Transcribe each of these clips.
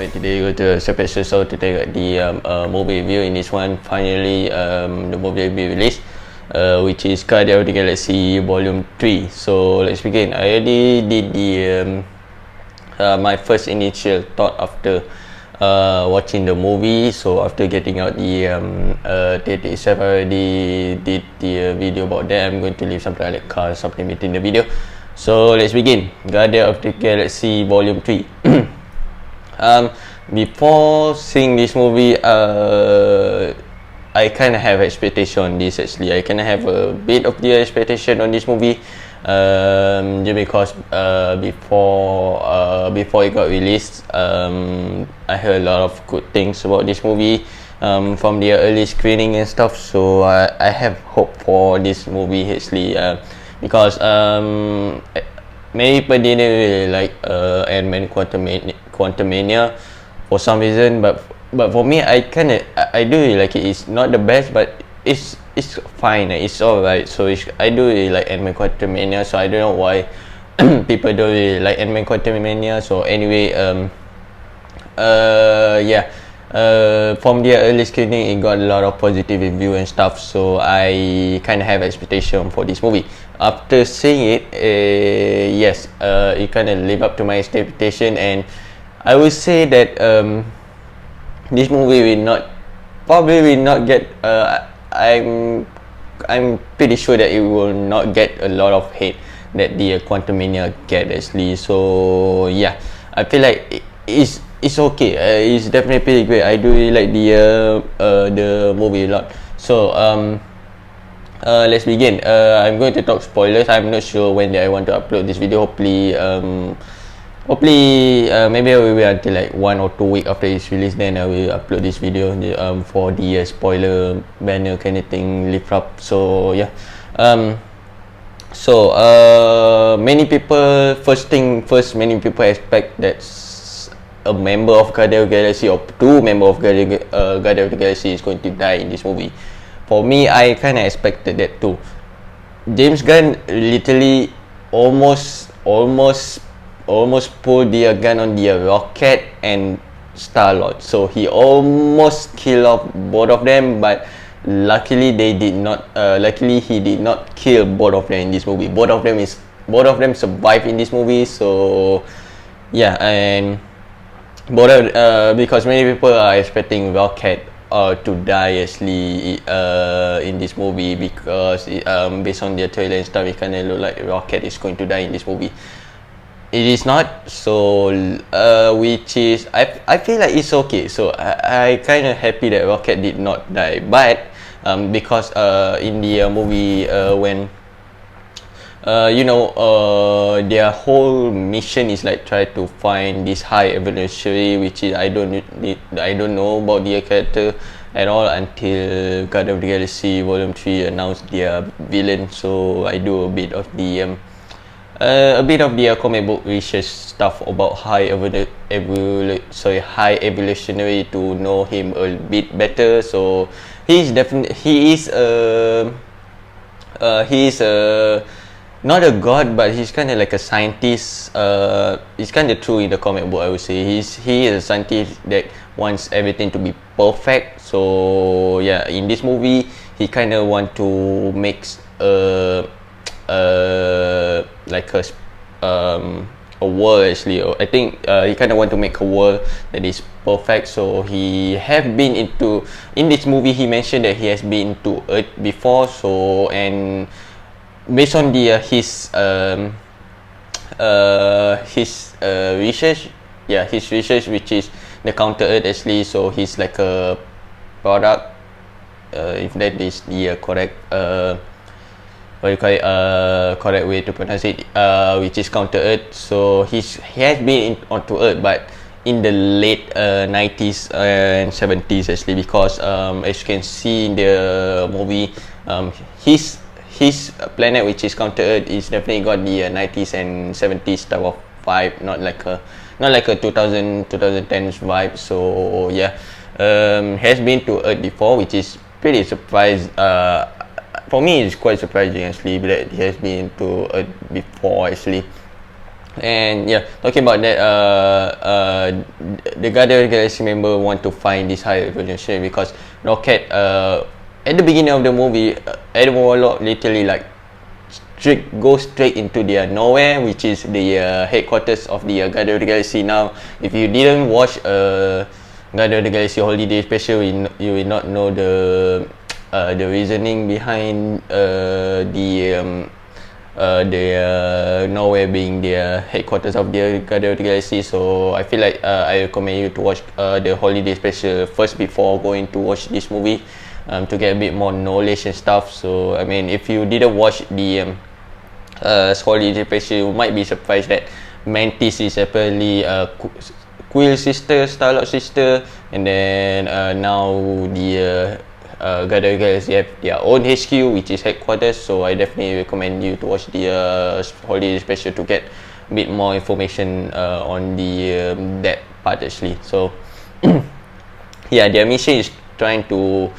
Alright, today we go to a separate show to take the movie review. In this one, finally, the movie will be released, which is Guardians of the Galaxy Volume 3. So let's begin. I already did the my first initial thought after watching the movie. So after getting out the theater itself, I already did the video about that. I'm going to leave something like card something between the video. So let's begin. Guardians of the Galaxy Volume 3. Before seeing this movie, I kind of have expectation on this actually. I kind of have a bit of the expectation on this movie, just because before it got released, I heard a lot of good things about this movie from the early screening and stuff. So I have hope for this movie actually, because many people didn't really like Ant-Man Quantumania for some reason, but for me, I do really like it. It's not the best, but it's fine. It's alright. So I do really like Ant-Man Quantumania. So I don't know why people don't really like Ant-Man Quantumania. So anyway, from the early screening, it got a lot of positive review and stuff. So I kind of have expectation for this movie. After seeing it, yes, it kind of live up to my expectation, and I would say that this movie probably will not get. I'm pretty sure that it will not get a lot of hate that the Quantumania get actually. So yeah, I feel like it's okay. It's definitely pretty great. I do really like the movie a lot. So let's begin. I'm going to talk spoilers. I'm not sure when I want to upload this video. Hopefully, maybe I will wait until like 1 or 2 weeks after it's released. Then I will upload this video for the spoiler banner kind of thing lift up. So yeah, many people many people expect that a member of Guardians of the Galaxy or two members of Guardians of the Galaxy is going to die in this movie. For me, I kind of expected that too. James Gunn literally almost pulled the gun on the Rocket and Star-Lord. So he almost killed off both of them, but luckily he did not kill both of them in this movie. Both of them survived in this movie. So yeah, and because many people are expecting Rocket to die actually in this movie, because based on the trailer and stuff, it kind of look like Rocket is going to die in this movie. It is not, so which is I feel like it's okay. So I kind of happy that Rocket did not die, but because in the movie when their whole mission is like try to find this high evolutionary, which is I don't know about their character at all until Guardians of the Galaxy Volume 3 announced their villain. So I do a bit of the comic book research stuff about high evolutionary to know him a bit better. So he is not a god, but he's kind of like a scientist. It's kind of true in the comic book, I would say. He is a scientist that wants everything to be perfect. So yeah, in this movie, he kind of want to make like a world actually. I think he kind of want to make a world that is perfect. So he have been in this movie. He mentioned that he has been to Earth before. So, and based on his research, which is the Counter Earth actually. So he's like a product, if that is the correct correct way to pronounce it, which is Counter Earth. So he has been onto Earth, but in the late 90s and 70s actually, because as you can see in the movie, his planet, which is Counter Earth, is definitely got the 90s and 70s type of vibe, not like a 2010s vibe. So yeah, has been to Earth before, which is pretty surprised. For me, it's quite surprising actually that he has been to Earth before actually. And yeah, talking about that, the Guardian of the Galaxy member want to find this high evolution because Rocket, at the beginning of the movie, Adam Warlock literally like go straight into their nowhere, which is the headquarters of the Guardian of the Galaxy. Now, if you didn't watch Guardian of the Galaxy Holiday Special, you will not know the reasoning behind the nowhere being the headquarters of the Guardian of the Galaxy. So I feel like I recommend you to watch the Holiday Special first before going to watch this movie, to get a bit more knowledge and stuff. So I mean, if you didn't watch the Holiday Special, you might be surprised that Mantis is apparently Quill's sister, Star-Lord's sister, and then now the Guardian of the Galaxy have their own HQ, which is headquarters. So I definitely recommend you to watch the Holiday Special to get a bit more information on the that part actually. So yeah, their mission is trying to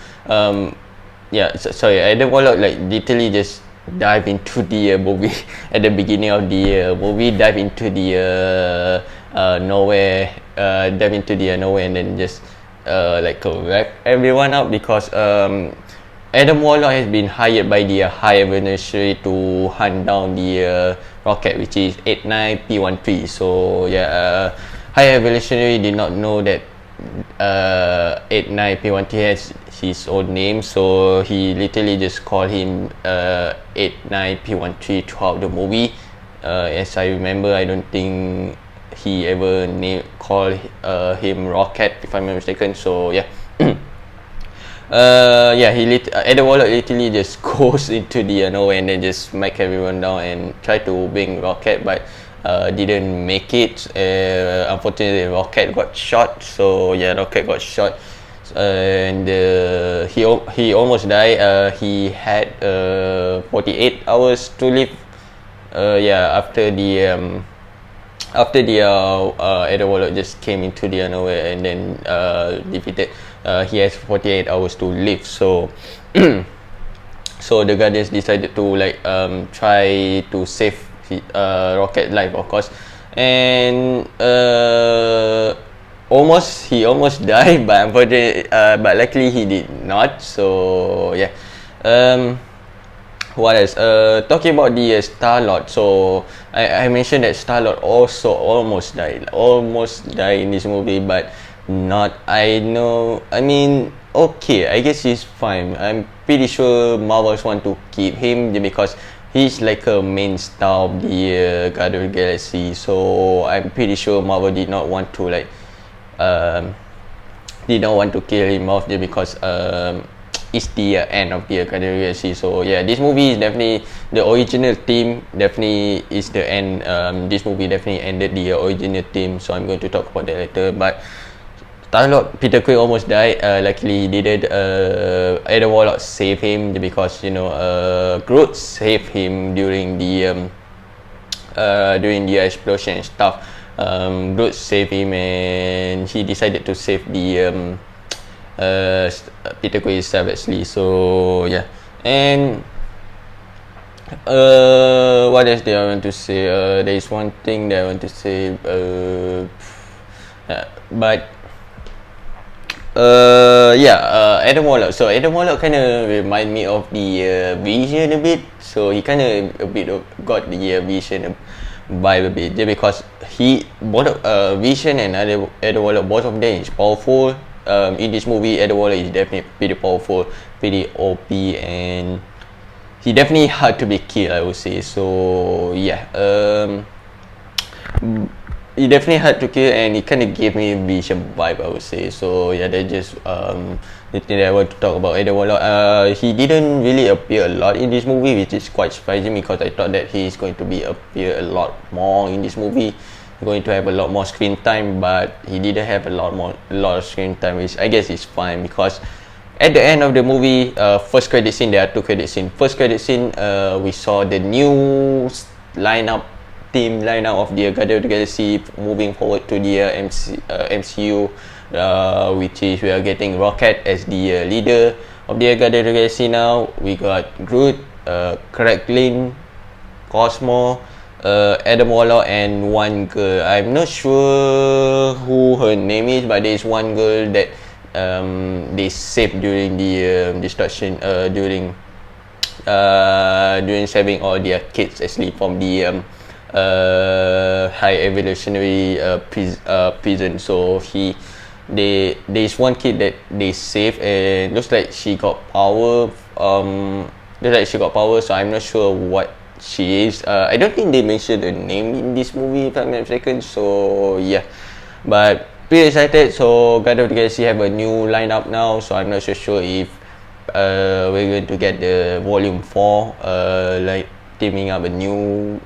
sorry, Adam Warlock like literally just dive into the movie at the beginning of the movie, dive into the nowhere, and then just like wrap everyone up because Adam Warlock has been hired by the High Evolutionary to hunt down the rocket, which is 89P13. So yeah, High Evolutionary did not know that 89P13 has his own name, so he literally just called him 89P13 throughout the movie. As I remember, I don't think he ever called him Rocket, if I'm not mistaken. So yeah. Adam Warlock literally just goes into the nowhere and then just smack everyone down and try to bring Rocket, but didn't make it. Unfortunately, Rocket got shot. So yeah, Rocket got shot, and he almost died. He had 48 hours to live. After the Adam Warlock just came into the nowhere and then defeated. He has 48 hours to live. So so the Guardians decided to like try to save Rocket life, of course, and he almost died, but unfortunately, but luckily he did not. So yeah. What else? Talking about the Star-Lord. So I mentioned that Star-Lord also almost died in this movie, but not. I mean, okay, I guess he's fine. I'm pretty sure Marvels want to keep him because he's like a main star of the Guardian of the Galaxy. So I'm pretty sure Marvel did not want to kill him off there because it's the end of the Guardian of the Galaxy. So yeah, this movie is definitely the original team. Definitely is the end. This movie definitely ended the original team. So I'm going to talk about that later. But Star-Lord, Peter Quill almost died. Luckily he didn't. Adam Warlock saved him because Groot saved him during the explosion and stuff. Groot saved him and he decided to save the Peter Quill savagely. So yeah, and what else do I want to say? There is one thing that I want to say, but Adam Warlock. So Adam Warlock kind of remind me of the Vision a bit. So he kind of a bit got the Vision vibe a bit, because Vision and Adam Warlock, both of them is powerful. In this movie, Adam Warlock is definitely pretty powerful, pretty OP, and he definitely hard to be killed, I would say. So yeah, he definitely hard to kill, and it kind of gave me Vision vibe, I would say. So yeah, that's just the thing that I want to talk about Adam Warlock. He didn't really appear a lot in this movie, which is quite surprising because I thought that he is going to appear a lot more in this movie, going to have a lot more screen time, but he didn't have a lot of screen time, which I guess is fine because at the end of the movie, first credit scene, there are two credit scenes. First credit scene, we saw the new team lineup of the Guardian of the Galaxy moving forward to the MCU, which is we are getting Rocket as the leader of the Guardian of the Galaxy now. We got Groot, Kraglin, Cosmo, Adam Warlock and one girl. I'm not sure who her name is, but there is one girl that they saved during the destruction. During saving all their kids actually from the high evolutionary prison. So there's one kid that they saved, and looks like she got power. So I'm not sure what she is. I don't think they mentioned the name in this movie, if I'm not mistaken. So yeah, but pretty excited. So Guardians of the Galaxy have a new lineup now, so I'm not so sure if we're going to get the volume 4, like teaming up a new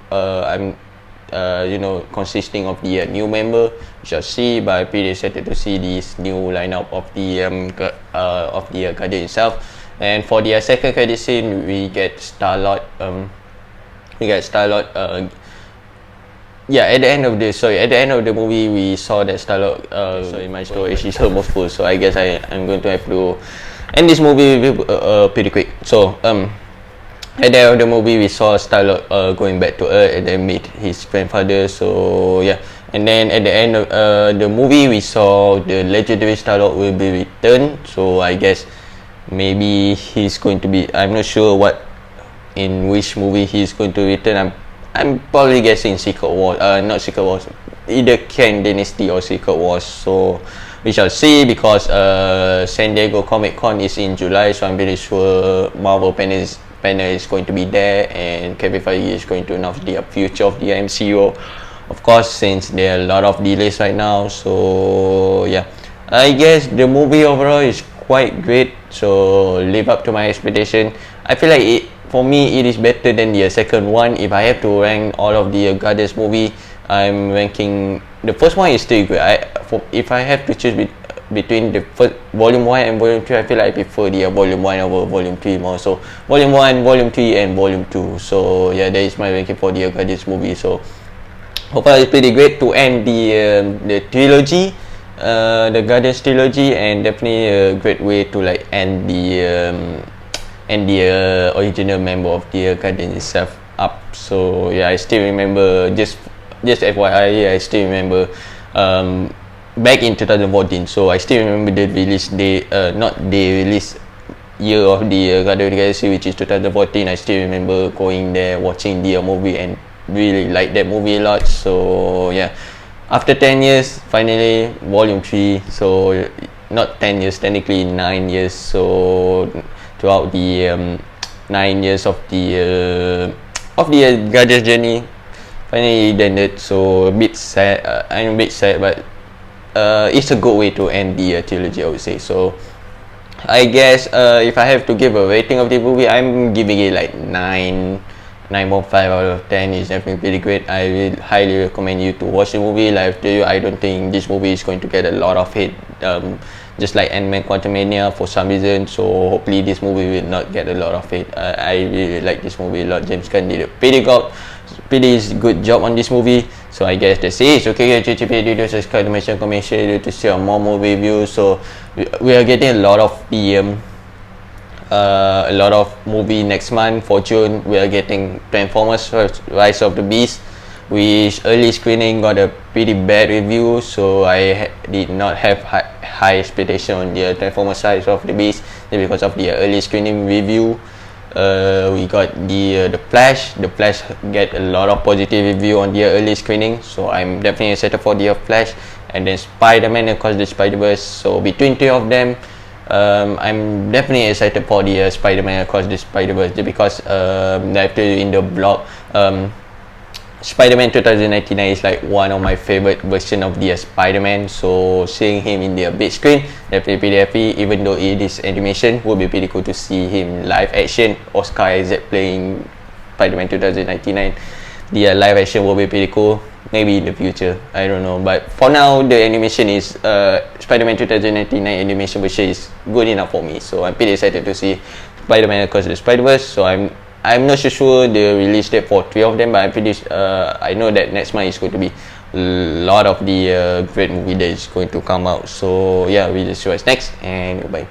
consisting of the new member. We shall see, but I'm pretty excited to see this new lineup of the Guardian itself. And for the second credit scene, we get Star-Lord. At the end of the movie, we saw that Star-Lord. Sorry, my storage is almost full, so I guess I'm going to have to end this movie pretty quick. So at the end of the movie, we saw Star-Lord going back to Earth and then meet his grandfather. So yeah, and then at the end of the movie, we saw the legendary Star-Lord will be returned. So I guess maybe he's going to be. I'm not sure in which movie he's going to return. I'm probably guessing Secret Wars. Not Secret Wars. Either Kang Dynasty or Secret Wars. So we shall see, because San Diego Comic Con is in July, so I'm pretty sure Marvel panel is going to be there, and Kevin Feige is going to announce the future of the MCU. Of course, since there are a lot of delays right now. So yeah, I guess the movie overall is quite great. So live up to my expectation. I feel like for me, it is better than the second one. If I have to rank all of the Guardians movie, I'm ranking the first one is still good. If I have to choose between the first volume 1 and volume 3, I feel like I prefer the volume 1 over volume 3 more. So volume 1, volume 3 and volume 2. So yeah, that is my ranking for the Guardians movie. So hopefully it's pretty great to end the trilogy, the Guardians trilogy, and definitely a great way to like end the original member of the Guardian itself up. So yeah, I still remember, just FYI, I still remember back in 2014. So I still remember the release day, not the release year of the Guardians of the Galaxy, which is 2014. I still remember going there, watching the movie, and really like that movie a lot. So yeah, after 10 years, finally volume 3. So not 10 years, technically 9 years. So throughout the 9 years of the Guardians journey, finally ended. So a bit sad. I'm a bit sad, but it's a good way to end the trilogy, I would say. So I guess if I have to give a rating of the movie, I'm giving it like 9.5 out of 10. Is definitely pretty great. I will highly recommend you to watch the movie. Like I tell you, I don't think this movie is going to get a lot of hate, just like Ant-Man Quantumania for some reason. So hopefully this movie will not get a lot of hate. I really like this movie a lot. James Gunn did a pretty good job on this movie. So I guess that's it. So okay, video, subscribe to my channel, comment, share to see more movie reviews. So we are getting a lot of movie next month. For June, we are getting Transformers Rise of the Beast, which early screening got a pretty bad review. So I did not have high expectation on the Transformers Rise of the Beast because of the early screening review. We got the Flash. The Flash get a lot of positive review on the early screening, so I'm definitely excited for the Flash. And then Spider-Man Across the Spider-Verse. So between three of them, I'm definitely excited for the Spider-Man Across the Spider-Verse, because after in the blog, Spider-Man 2099 is like one of my favorite version of the Spider-Man. So seeing him in the big screen, definitely pretty happy. Even though it is animation, would be pretty cool to see him live action. Oscar Isaac playing Spider-Man 2099. The live action will be pretty cool. Maybe in the future, I don't know. But for now, the animation is Spider-Man 2099 animation version is good enough for me. So I'm pretty excited to see Spider-Man Across the Spider-Verse. So I'm not so sure the release date for three of them, but I know that next month is going to be a lot of the great movie that is going to come out. So yeah, we'll see what's next, and bye.